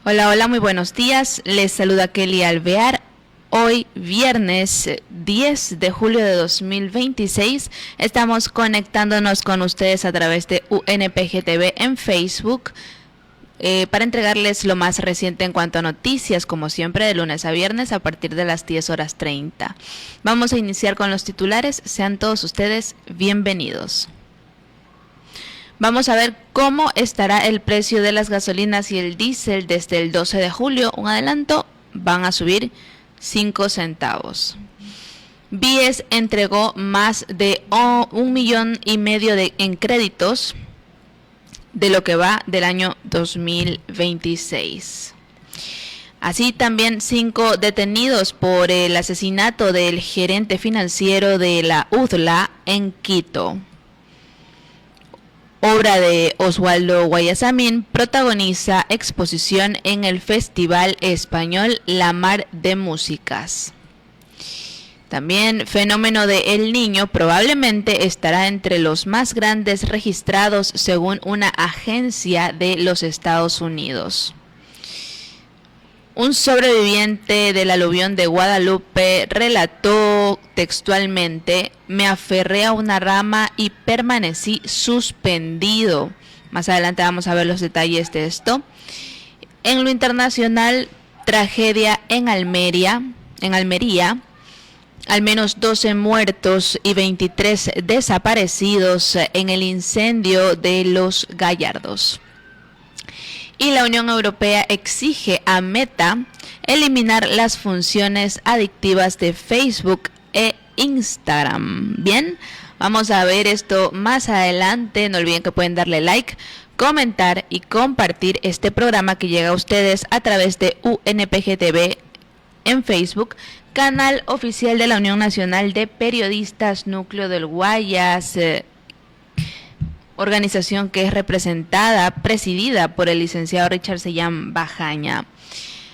Hola, hola, muy buenos días. Les saluda Kelly Alvear. Hoy, viernes 10 de julio de 2026, estamos conectándonos con ustedes a través de UNPG TV en Facebook para entregarles lo más reciente en cuanto a noticias, como siempre, de lunes a viernes a partir de las 10:30. Vamos a iniciar con los titulares. Sean todos ustedes bienvenidos. Vamos a ver cómo estará el precio de las gasolinas y el diésel desde el 12 de julio. Un adelanto, van a subir 5 centavos. BIES entregó más de 1,5 millones en créditos de lo que va del año 2026. Así también 5 detenidos por el asesinato del gerente financiero de la UDLA en Quito. Obra de Oswaldo Guayasamín protagoniza exposición en el Festival Español La Mar de Músicas. También fenómeno de El Niño probablemente estará entre los más grandes registrados según una agencia de los Estados Unidos. Un sobreviviente del aluvión de Guadalupe relató textualmente: me aferré a una rama y permanecí suspendido. Más adelante vamos a ver los detalles de esto. En lo internacional, tragedia en Almería. Al menos 12 muertos y 23 desaparecidos en el incendio de Los Gallardos. Y la Unión Europea exige a Meta eliminar las funciones adictivas de Facebook e Instagram. Bien, vamos a ver esto más adelante. No olviden que pueden darle like, comentar y compartir este programa que llega a ustedes a través de UNPG TV en Facebook, canal oficial de la Unión Nacional de Periodistas Núcleo del Guayas, organización que es presidida por el licenciado Richard Sellán Bajaña.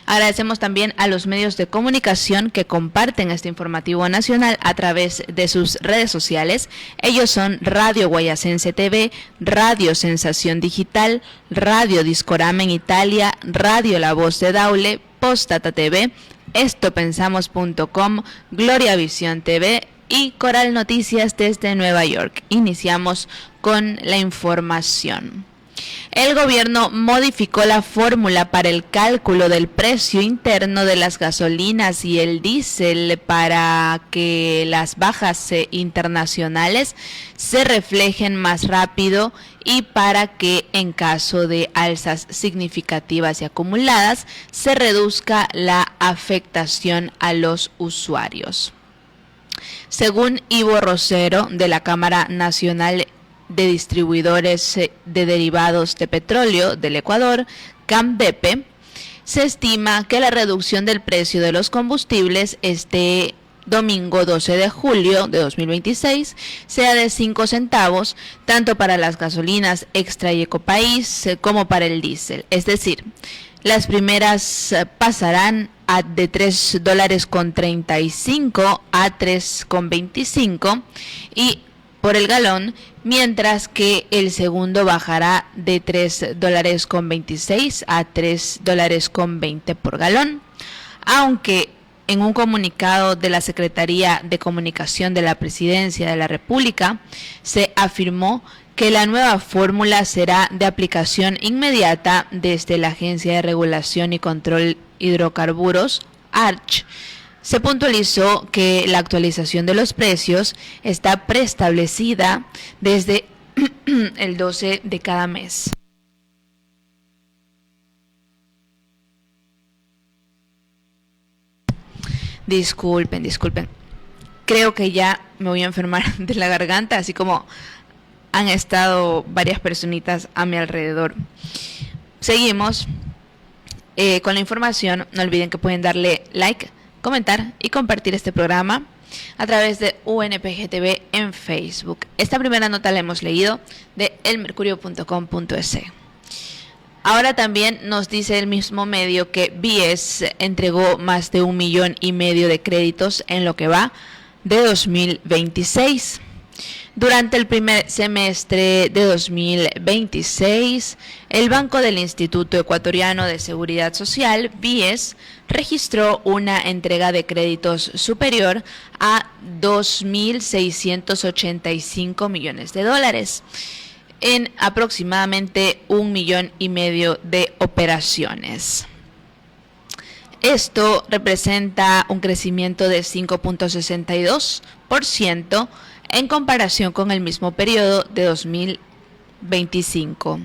Agradecemos también a los medios de comunicación que comparten este informativo nacional a través de sus redes sociales. Ellos son Radio Guayasense TV, Radio Sensación Digital, Radio Discorama en Italia, Radio La Voz de Daule, Postdata TV, estopensamos.com, Gloria Visión TV y Coral Noticias desde Nueva York. Iniciamos con la información. El gobierno modificó la fórmula para el cálculo del precio interno de las gasolinas y el diésel para que las bajas internacionales se reflejen más rápido y para que en caso de alzas significativas y acumuladas se reduzca la afectación a los usuarios. Según Ivo Rosero, de la Cámara Nacional de Distribuidores de Derivados de Petróleo del Ecuador, CAMDEPE, se estima que la reducción del precio de los combustibles este domingo 12 de julio de 2026 sea de 5 centavos, tanto para las gasolinas Extra y Ecopaís como para el diésel. Es decir, las primeras pasarán de $3.35 a $3.25 y por el galón, mientras que el segundo bajará de $3.26 a $3.20 por galón, aunque en un comunicado de la Secretaría de Comunicación de la Presidencia de la República se afirmó que la nueva fórmula será de aplicación inmediata desde la Agencia de Regulación y Control Hidrocarburos, ARCH. Se puntualizó que la actualización de los precios está preestablecida desde el 12 de cada mes. Disculpen. Creo que ya me voy a enfermar de la garganta, así como han estado varias personitas a mi alrededor. Seguimos con la información. No olviden que pueden darle like, comentar y compartir este programa a través de UNPG TV en Facebook. Esta primera nota la hemos leído de elmercurio.com.es. Ahora también nos dice el mismo medio que BIES entregó más de 1,5 millones de créditos en lo que va de 2026. Durante el primer semestre de 2026, el Banco del Instituto Ecuatoriano de Seguridad Social, BIES, registró una entrega de créditos superior a 2.685 millones de dólares en aproximadamente 1,5 millones de operaciones. Esto representa un crecimiento de 5.62% en comparación con el mismo periodo de 2025.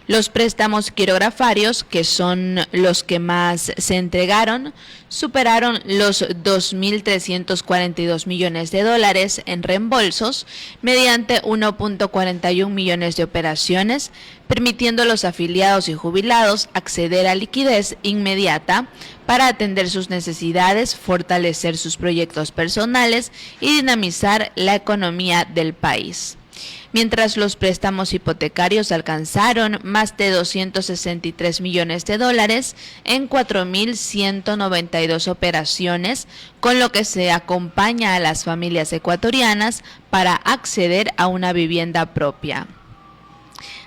Los préstamos quirografarios, que son los que más se entregaron, superaron los 2.342 millones de dólares en reembolsos mediante 1.41 millones de operaciones, permitiendo a los afiliados y jubilados acceder a liquidez inmediata para atender sus necesidades, fortalecer sus proyectos personales y dinamizar la economía del país. Mientras los préstamos hipotecarios alcanzaron más de 263 millones de dólares en 4.192 operaciones, con lo que se acompaña a las familias ecuatorianas para acceder a una vivienda propia.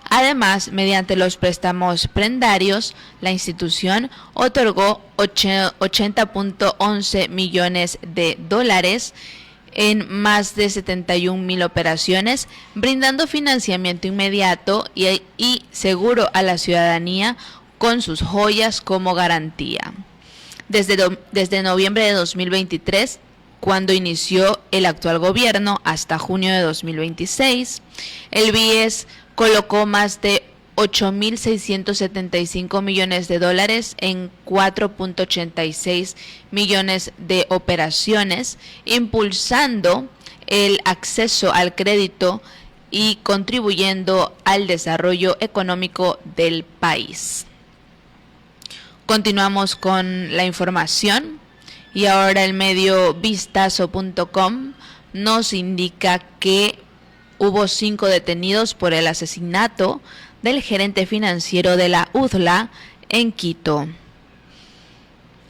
Además, mediante los préstamos prendarios, la institución otorgó 80.11 millones de dólares en más de 71,000 operaciones, brindando financiamiento inmediato y seguro a la ciudadanía con sus joyas como garantía. Desde noviembre de 2023, cuando inició el actual gobierno, hasta junio de 2026, el BIES colocó más de 8.675 millones de dólares en 4.86 millones de operaciones, impulsando el acceso al crédito y contribuyendo al desarrollo económico del país. Continuamos con la información y ahora el medio vistazo.com nos indica que hubo 5 detenidos por el asesinato del gerente financiero de la UDLA en Quito.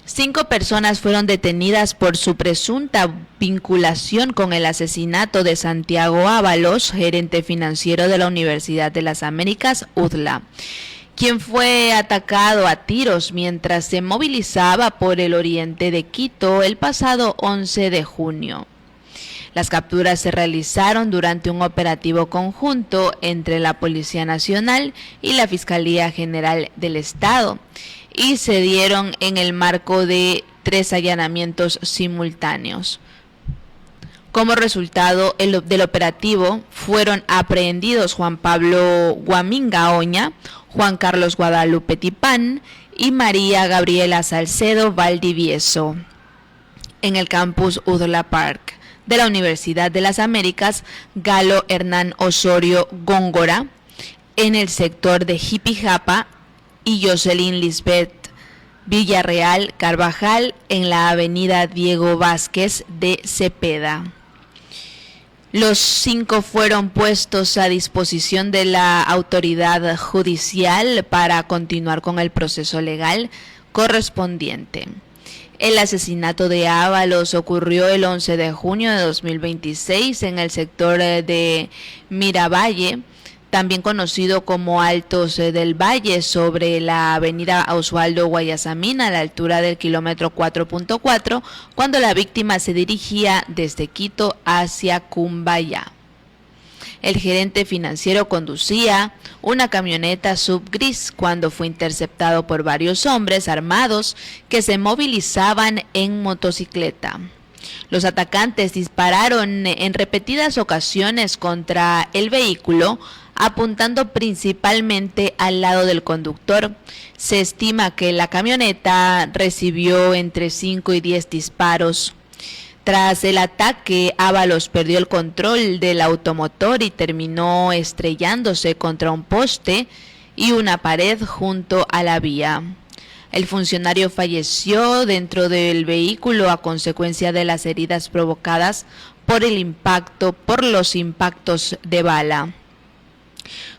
5 personas fueron detenidas por su presunta vinculación con el asesinato de Santiago Ábalos, gerente financiero de la Universidad de las Américas, UDLA, quien fue atacado a tiros mientras se movilizaba por el oriente de Quito el pasado 11 de junio. Las capturas se realizaron durante un operativo conjunto entre la Policía Nacional y la Fiscalía General del Estado y se dieron en el marco de 3 allanamientos simultáneos. Como resultado del operativo fueron aprehendidos Juan Pablo Guaminga Oña, Juan Carlos Guadalupe Tipán y María Gabriela Salcedo Valdivieso en el campus UDLA Park de la Universidad de las Américas, Galo Hernán Osorio Góngora, en el sector de Jipijapa, y Jocelyn Lisbeth Villarreal Carvajal, en la avenida Diego Vázquez de Cepeda. Los 5 fueron puestos a disposición de la autoridad judicial para continuar con el proceso legal correspondiente. El asesinato de Ábalos ocurrió el 11 de junio de 2026 en el sector de Miravalle, también conocido como Altos del Valle, sobre la avenida Osvaldo Guayasamín, a la altura del kilómetro 4.4, cuando la víctima se dirigía desde Quito hacia Cumbayá. El gerente financiero conducía una camioneta subgris cuando fue interceptado por varios hombres armados que se movilizaban en motocicleta. Los atacantes dispararon en repetidas ocasiones contra el vehículo, apuntando principalmente al lado del conductor. Se estima que la camioneta recibió entre 5 y 10 disparos. Tras el ataque, Ábalos perdió el control del automotor y terminó estrellándose contra un poste y una pared junto a la vía. El funcionario falleció dentro del vehículo a consecuencia de las heridas provocadas por los impactos de bala.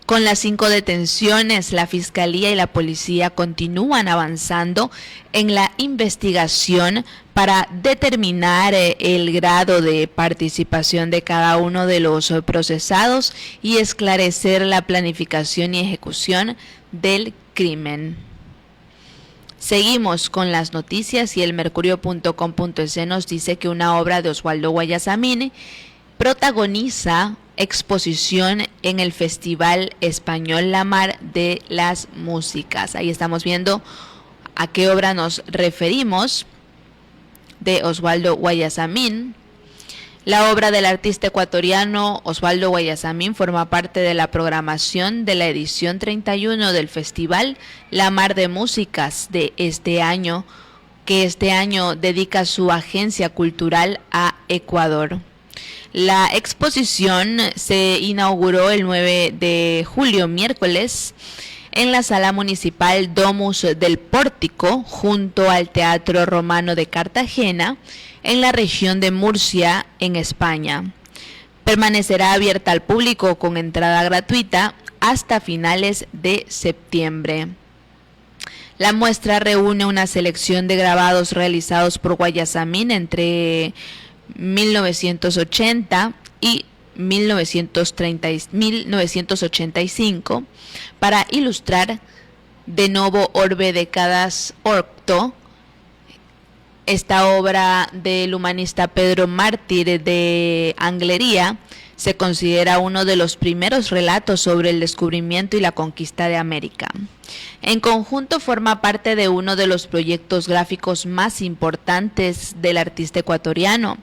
Con las 5 detenciones, la Fiscalía y la Policía continúan avanzando en la investigación para determinar el grado de participación de cada uno de los procesados y esclarecer la planificación y ejecución del crimen. Seguimos con las noticias y el mercurio.com.es nos dice que una obra de Oswaldo Guayasamín protagoniza exposición en el Festival Español La Mar de las Músicas. Ahí estamos viendo a qué obra nos referimos de Oswaldo Guayasamín. La obra del artista ecuatoriano Oswaldo Guayasamín forma parte de la programación de la edición 31 del Festival La Mar de Músicas de este año, que este año dedica su agencia cultural a Ecuador. La exposición se inauguró el 9 de julio, miércoles, en la Sala Municipal Domus del Pórtico, junto al Teatro Romano de Cartagena, en la región de Murcia, en España. Permanecerá abierta al público con entrada gratuita hasta finales de septiembre. La muestra reúne una selección de grabados realizados por Guayasamín entre 1980 y 1985 para ilustrar de novo orbe décadas orto. Esta obra del humanista Pedro Mártir de Anglería se considera uno de los primeros relatos sobre el descubrimiento y la conquista de América. En conjunto forma parte de uno de los proyectos gráficos más importantes del artista ecuatoriano.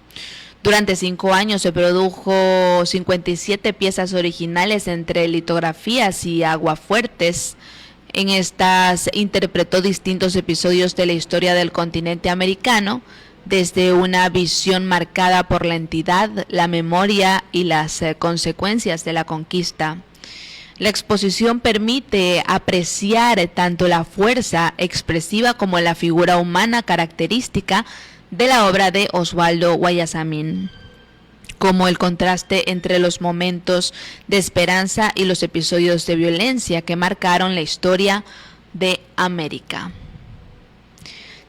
Durante 5 años se produjo 57 piezas originales entre litografías y aguafuertes. En estas interpretó distintos episodios de la historia del continente americano, desde una visión marcada por la entidad, la memoria y las consecuencias de la conquista. La exposición permite apreciar tanto la fuerza expresiva como la figura humana característica de la obra de Oswaldo Guayasamín, como el contraste entre los momentos de esperanza y los episodios de violencia que marcaron la historia de América.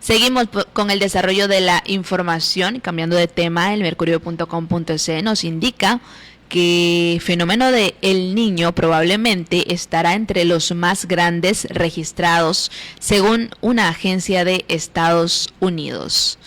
Seguimos con el desarrollo de la información. Cambiando de tema, el mercurio.com.es nos indica que el fenómeno de El Niño probablemente estará entre los más grandes registrados, según una agencia de Estados Unidos.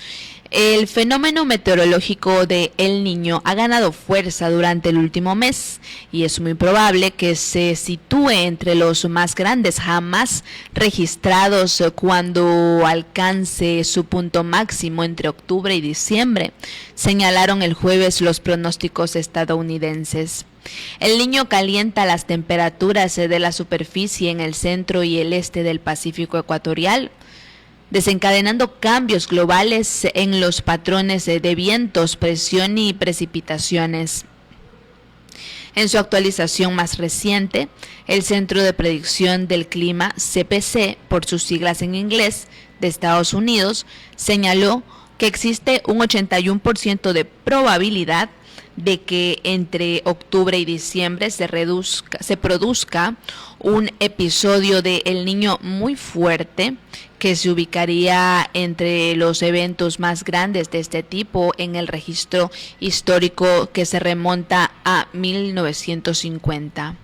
El fenómeno meteorológico de El Niño ha ganado fuerza durante el último mes y es muy probable que se sitúe entre los más grandes jamás registrados cuando alcance su punto máximo entre octubre y diciembre, señalaron el jueves los pronósticos estadounidenses. El Niño calienta las temperaturas de la superficie en el centro y el este del Pacífico ecuatorial, desencadenando cambios globales en los patrones de vientos, presión y precipitaciones. En su actualización más reciente, el Centro de Predicción del Clima, CPC, por sus siglas en inglés, de Estados Unidos, señaló que existe un 81% de probabilidad de que entre octubre y diciembre se produzca un episodio de El Niño muy fuerte, que se ubicaría entre los eventos más grandes de este tipo en el registro histórico que se remonta a 1950.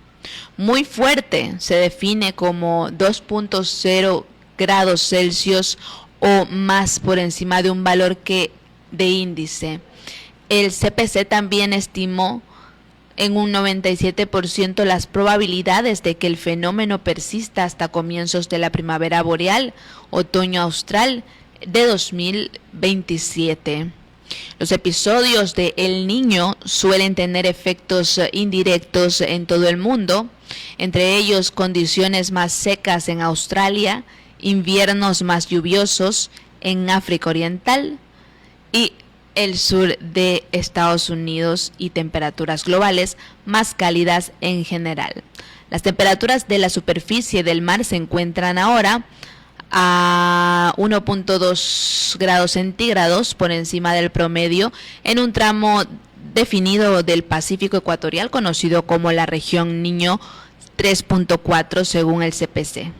Muy fuerte se define como 2.0 grados Celsius o más por encima de un valor de índice. El CPC también estimó en un 97% las probabilidades de que el fenómeno persista hasta comienzos de la primavera boreal, otoño austral de 2027. Los episodios de El Niño suelen tener efectos indirectos en todo el mundo, entre ellos condiciones más secas en Australia, inviernos más lluviosos en África Oriental y el sur de Estados Unidos y temperaturas globales más cálidas en general. Las temperaturas de la superficie del mar se encuentran ahora a 1.2 grados centígrados por encima del promedio en un tramo definido del Pacífico ecuatorial conocido como la región Niño 3.4 según el CPC.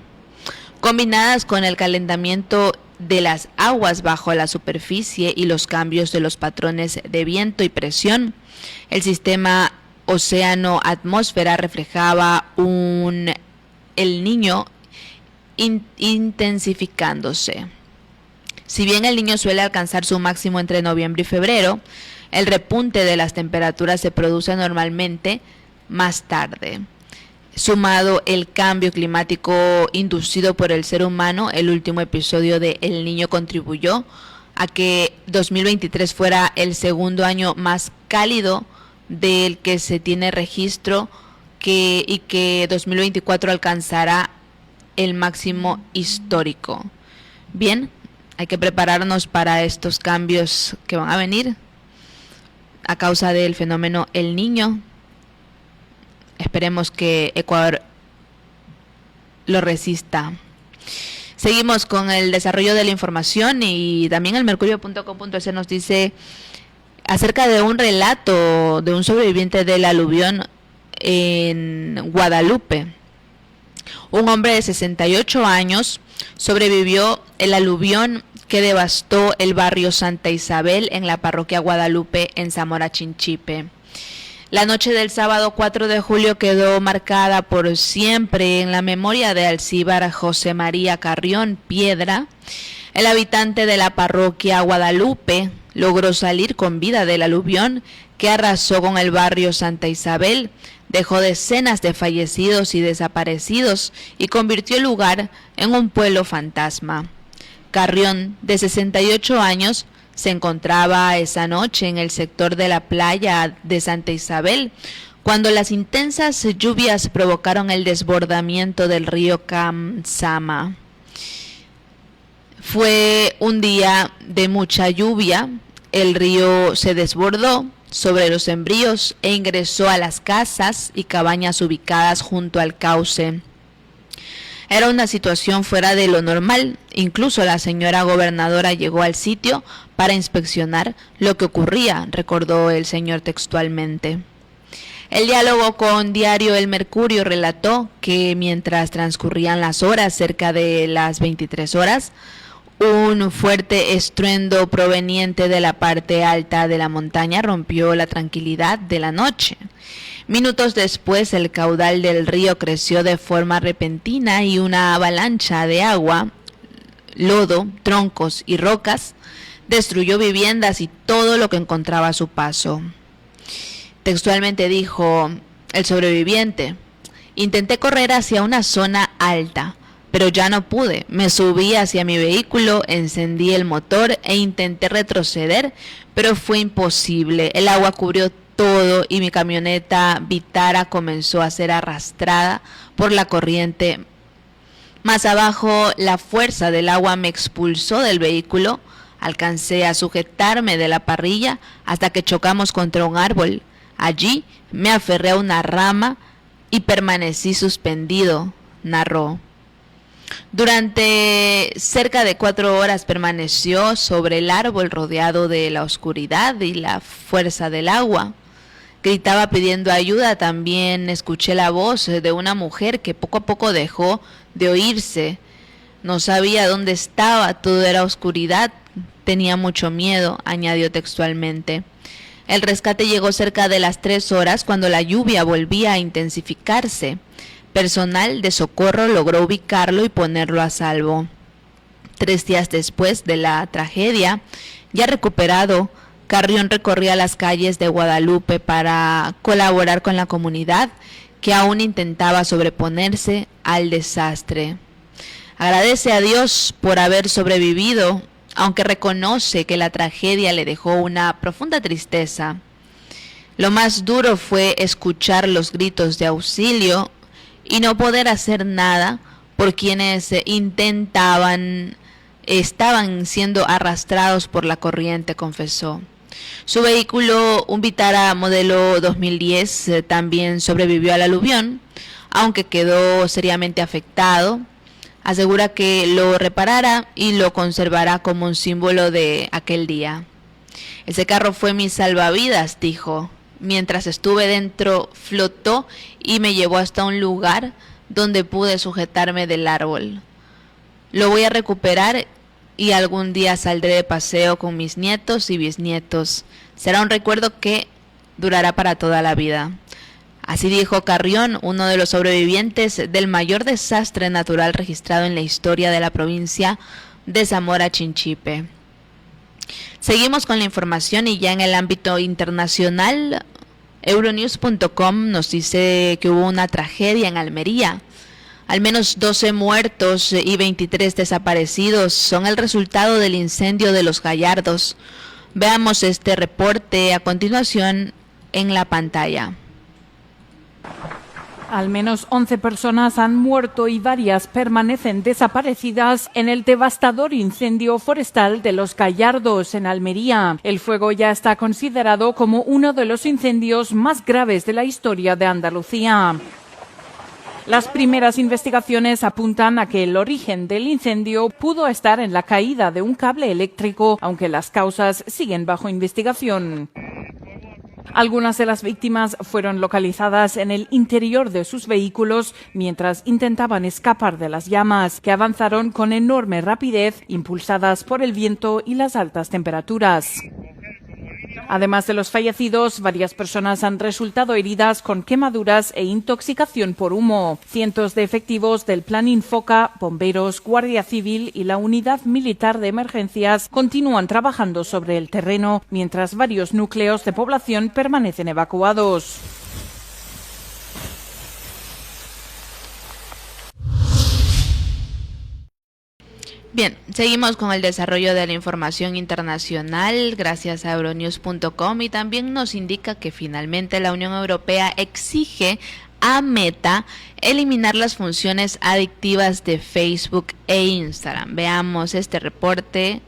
Combinadas con el calentamiento de las aguas bajo la superficie y los cambios de los patrones de viento y presión, el sistema océano-atmósfera reflejaba el Niño intensificándose. Si bien el Niño suele alcanzar su máximo entre noviembre y febrero, el repunte de las temperaturas se produce normalmente más tarde. Sumado el cambio climático inducido por el ser humano, el último episodio de El Niño contribuyó a que 2023 fuera el segundo año más cálido del que se tiene registro y que 2024 alcanzará el máximo histórico. Bien, hay que prepararnos para estos cambios que van a venir a causa del fenómeno El Niño. Esperemos que Ecuador lo resista. Seguimos con el desarrollo de la información y también el mercurio.com.es nos dice acerca de un relato de un sobreviviente del aluvión en Guadalupe. Un hombre de 68 años sobrevivió el aluvión que devastó el barrio Santa Isabel en la parroquia Guadalupe en Zamora Chinchipe. La noche del sábado 4 de julio quedó marcada por siempre en la memoria de Alcíbar José María Carrión Piedra. El habitante de la parroquia Guadalupe logró salir con vida del aluvión que arrasó con el barrio Santa Isabel, dejó decenas de fallecidos y desaparecidos y convirtió el lugar en un pueblo fantasma. Carrión, de 68 años, se encontraba esa noche en el sector de la playa de Santa Isabel, cuando las intensas lluvias provocaron el desbordamiento del río Kamsama. Fue un día de mucha lluvia, el río se desbordó sobre los sembríos e ingresó a las casas y cabañas ubicadas junto al cauce. Era una situación fuera de lo normal, incluso la señora gobernadora llegó al sitio para inspeccionar lo que ocurría, recordó el señor textualmente. El diálogo con Diario El Mercurio relató que mientras transcurrían las horas, cerca de las 23 horas, un fuerte estruendo proveniente de la parte alta de la montaña rompió la tranquilidad de la noche. Minutos después, el caudal del río creció de forma repentina y una avalancha de agua, lodo, troncos y rocas destruyó viviendas y todo lo que encontraba a su paso. Textualmente dijo el sobreviviente: intenté correr hacia una zona alta, pero ya no pude. Me subí hacia mi vehículo, encendí el motor e intenté retroceder, pero fue imposible. El agua cubrió todo y mi camioneta Vitara comenzó a ser arrastrada por la corriente. Más abajo, la fuerza del agua me expulsó del vehículo. Alcancé a sujetarme de la parrilla hasta que chocamos contra un árbol. Allí me aferré a una rama y permanecí suspendido, narró. Durante cerca de 4 horas permaneció sobre el árbol rodeado de la oscuridad y la fuerza del agua. Gritaba pidiendo ayuda. También escuché la voz de una mujer que poco a poco dejó de oírse. No sabía dónde estaba, todo era oscuridad. Tenía mucho miedo, añadió textualmente. El rescate llegó cerca de las 3 horas cuando la lluvia volvía a intensificarse. Personal de socorro logró ubicarlo y ponerlo a salvo. 3 días después de la tragedia, ya recuperado, Carrión recorría las calles de Guadalupe para colaborar con la comunidad que aún intentaba sobreponerse al desastre. Agradece a Dios por haber sobrevivido, aunque reconoce que la tragedia le dejó una profunda tristeza. Lo más duro fue escuchar los gritos de auxilio y no poder hacer nada por quienes estaban siendo arrastrados por la corriente, confesó. Su vehículo, un Vitara modelo 2010, también sobrevivió al aluvión, aunque quedó seriamente afectado. Asegura que lo reparará y lo conservará como un símbolo de aquel día. Ese carro fue mi salvavidas, dijo. mientras estuve dentro flotó y me llevó hasta un lugar donde pude sujetarme del árbol. Lo voy a recuperar y algún día saldré de paseo con mis nietos y bisnietos. Será un recuerdo que durará para toda la vida. Así dijo Carrión, uno de los sobrevivientes del mayor desastre natural registrado en la historia de la provincia de Zamora Chinchipe. Seguimos con la información y ya en el ámbito internacional, Euronews.com nos dice que hubo una tragedia en Almería. Al menos 12 muertos y 23 desaparecidos son el resultado del incendio de Los Gallardos. Veamos este reporte a continuación en la pantalla. Al menos 11 personas han muerto y varias permanecen desaparecidas en el devastador incendio forestal de Los Gallardos, en Almería. El fuego ya está considerado como uno de los incendios más graves de la historia de Andalucía. Las primeras investigaciones apuntan a que el origen del incendio pudo estar en la caída de un cable eléctrico, aunque las causas siguen bajo investigación. Algunas de las víctimas fueron localizadas en el interior de sus vehículos mientras intentaban escapar de las llamas, que avanzaron con enorme rapidez, impulsadas por el viento y las altas temperaturas. Además de los fallecidos, varias personas han resultado heridas con quemaduras e intoxicación por humo. Cientos de efectivos del Plan Infoca, bomberos, Guardia Civil y la Unidad Militar de Emergencias continúan trabajando sobre el terreno, mientras varios núcleos de población permanecen evacuados. Bien, seguimos con el desarrollo de la información internacional gracias a Euronews.com y también nos indica que finalmente la Unión Europea exige a Meta eliminar las funciones adictivas de Facebook e Instagram. Veamos este reporte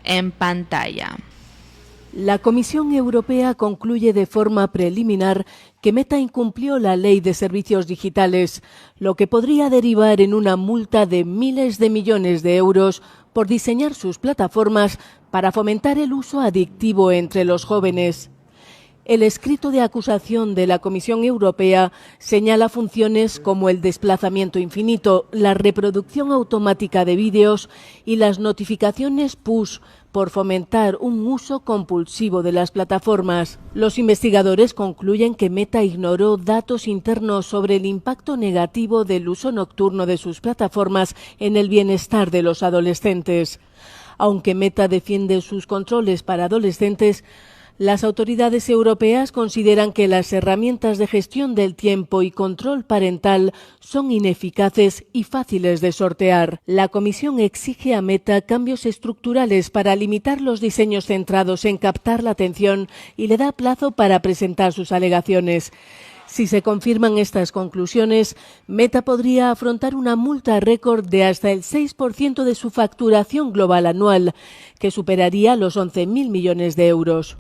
en pantalla. La Comisión Europea concluye de forma preliminar que Meta incumplió la Ley de Servicios Digitales, lo que podría derivar en una multa de miles de millones de euros por diseñar sus plataformas para fomentar el uso adictivo entre los jóvenes. El escrito de acusación de la Comisión Europea señala funciones como el desplazamiento infinito, la reproducción automática de vídeos y las notificaciones push por fomentar un uso compulsivo de las plataformas. Los investigadores concluyen que Meta ignoró datos internos sobre el impacto negativo del uso nocturno de sus plataformas en el bienestar de los adolescentes. Aunque Meta defiende sus controles para adolescentes, las autoridades europeas consideran que las herramientas de gestión del tiempo y control parental son ineficaces y fáciles de sortear. La Comisión exige a Meta cambios estructurales para limitar los diseños centrados en captar la atención y le da plazo para presentar sus alegaciones. Si se confirman estas conclusiones, Meta podría afrontar una multa récord de hasta el 6% de su facturación global anual, que superaría los 11.000 millones de euros.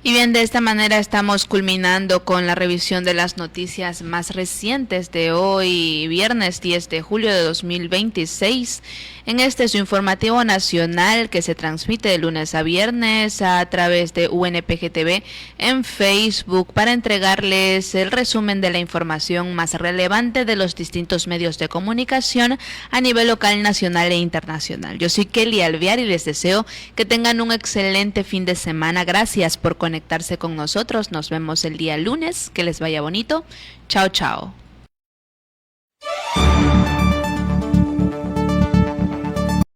Y bien, de esta manera estamos culminando con la revisión de las noticias más recientes de hoy, viernes 10 de julio de 2026, en este su informativo nacional que se transmite de lunes a viernes a través de UNPG TV en Facebook para entregarles el resumen de la información más relevante de los distintos medios de comunicación a nivel local, nacional e internacional. Yo soy Kelly Alvear y les deseo que tengan un excelente fin de semana. Gracias por conectarse con nosotros. Nos vemos el día lunes. Que les vaya bonito. Chao, chao.